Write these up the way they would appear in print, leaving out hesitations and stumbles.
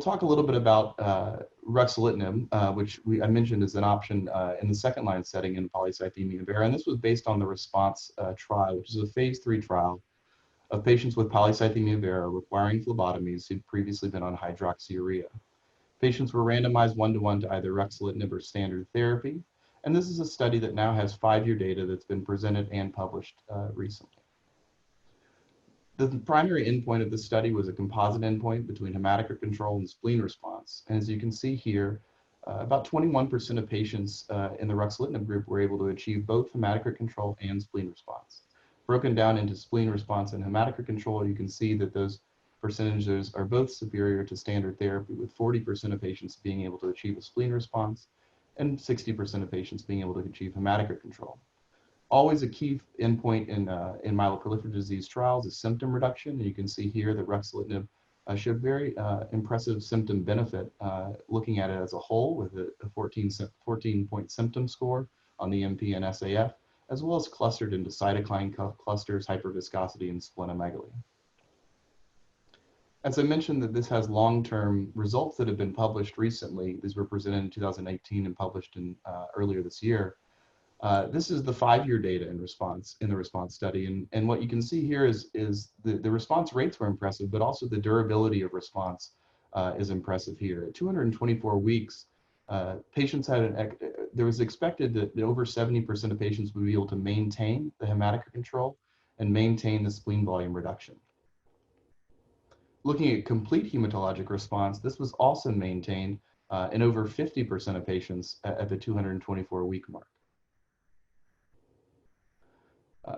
talk a little bit about Ruxolitinib, which I mentioned is an option in the second-line setting in polycythemia vera, and this was based on the RESPONSE trial, which is a phase 3 trial of patients with polycythemia vera requiring phlebotomies who'd previously been on hydroxyurea. Patients were randomized 1-to-1 to either Ruxolitinib or standard therapy, and this is a study that now has 5-year data that's been presented and published recently. The primary endpoint of the study was a composite endpoint between hematocrit control and spleen response. And as you can see here, about 21% of patients in the Ruxolitinib group were able to achieve both hematocrit control and spleen response. Broken down into spleen response and hematocrit control, you can see that those percentages are both superior to standard therapy, with 40% of patients being able to achieve a spleen response and 60% of patients being able to achieve hematocrit control. Always a key endpoint in myeloproliferative disease trials is symptom reduction. And you can see here that Ruxolitinib showed very impressive symptom benefit, looking at it as a whole with a 14-point symptom score on the MP and SAF, as well as clustered into cytokine clusters, hyperviscosity, and splenomegaly. As I mentioned, that this has long-term results that have been published recently. These were presented in 2018 and published in earlier this year. This is the 5-year data in the response study, and what you can see here is the response rates were impressive, but also the durability of response is impressive here. At 224 weeks, patients had there was expected that over 70% of patients would be able to maintain the hematocrit control and maintain the spleen volume reduction. Looking at complete hematologic response, this was also maintained in over 50% of patients at the 224-week mark.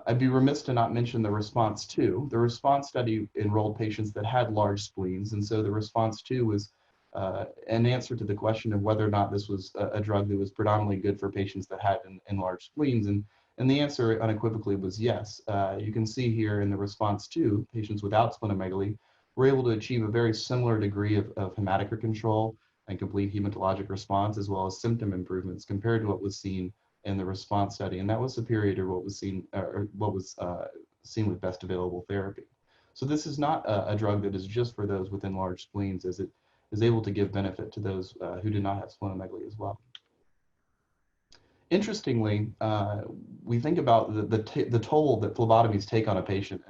I'd be remiss to not mention the RESPONSE 2. The RESPONSE study enrolled patients that had large spleens, and so the RESPONSE 2 was an answer to the question of whether or not this was a drug that was predominantly good for patients that had enlarged spleens, and the answer unequivocally was yes. You can see here in the RESPONSE 2, patients without splenomegaly were able to achieve a very similar degree of hematocrit control and complete hematologic response, as well as symptom improvements compared to what was seen in the RESPONSE study, and that was superior to what was seen seen with best available therapy. So this is not a drug that is just for those with enlarged spleens, as it is able to give benefit to those who do not have splenomegaly as well. Interestingly, we think about the toll that phlebotomies take on a patient,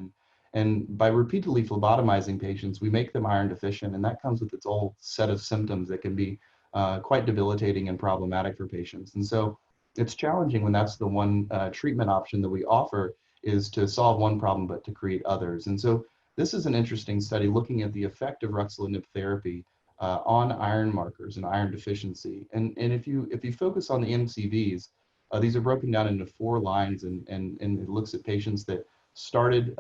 and by repeatedly phlebotomizing patients, we make them iron deficient, and that comes with its own set of symptoms that can be quite debilitating and problematic for patients. And so it's challenging when that's the one treatment option that we offer, is to solve one problem but to create others. And so this is an interesting study looking at the effect of Ruxolitinib therapy on iron markers and iron deficiency. And if you focus on the MCVs, these are broken down into 4 lines, and it looks at patients that started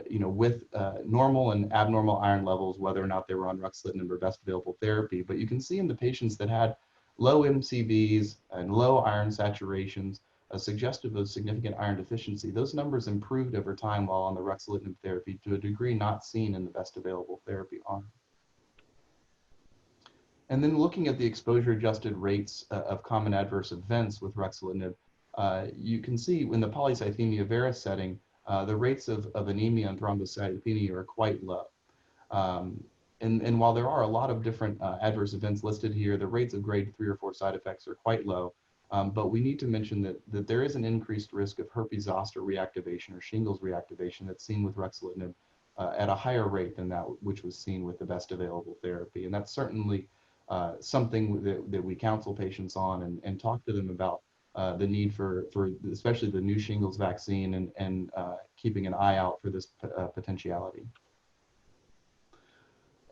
with normal and abnormal iron levels, whether or not they were on Ruxolitinib or best available therapy. But you can see in the patients that had low MCVs and low iron saturations, suggestive of significant iron deficiency, those numbers improved over time while on the Ruxolitinib therapy to a degree not seen in the best available therapy arm. And then looking at the exposure-adjusted rates of common adverse events with Ruxolitinib, you can see in the polycythemia vera setting, the rates of anemia and thrombocytopenia are quite low. And while there are a lot of different adverse events listed here, the rates of grade 3 or 4 side effects are quite low. But we need to mention that there is an increased risk of herpes zoster reactivation or shingles reactivation that's seen with Ruxolitinib at a higher rate than that which was seen with the best available therapy. And that's certainly something that we counsel patients on and talk to them about the need for especially the new shingles vaccine and keeping an eye out for this potentiality.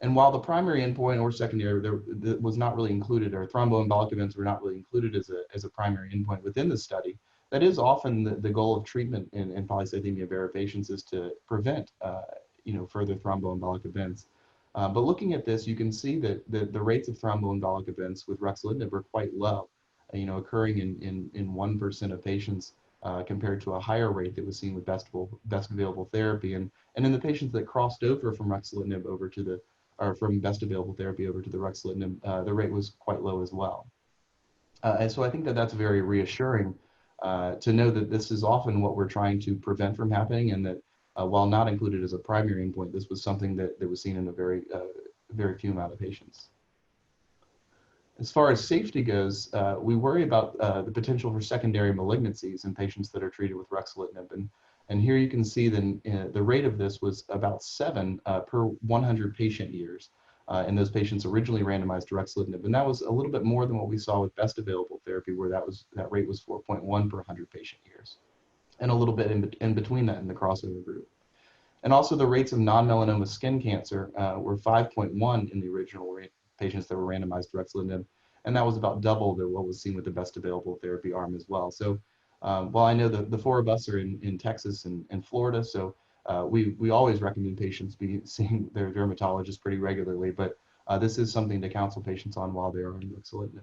And while the primary endpoint or secondary that was not really included, or thromboembolic events were not really included as a primary endpoint within the study, that is often the goal of treatment in polycythemia vera patients, is to prevent further thromboembolic events. But looking at this, you can see that the rates of thromboembolic events with Ruxolitinib are quite low, occurring in 1% of patients compared to a higher rate that was seen with best available therapy. And in the patients that crossed over from Ruxolitinib over to from best available therapy over to the Ruxolitinib, the rate was quite low as well. And so I think that that's very reassuring to know that this is often what we're trying to prevent from happening, and that while not included as a primary endpoint, this was something that was seen in a very few amount of patients. As far as safety goes, we worry about the potential for secondary malignancies in patients that are treated with ruxolitinib. And here you can see the rate of this was about 7 per 100 patient years in those patients originally randomized to ruxolitinib. And that was a little bit more than what we saw with best available therapy, where that rate was 4.1 per 100 patient years, and a little bit in between that in the crossover group. And also the rates of non-melanoma skin cancer were 5.1 in the original patients that were randomized to ruxolitinib, and that was about double what was seen with the best available therapy arm as well. So while I know the four of us are in Texas and Florida, so we always recommend patients be seeing their dermatologist pretty regularly, but this is something to counsel patients on while they are on ruxolitinib.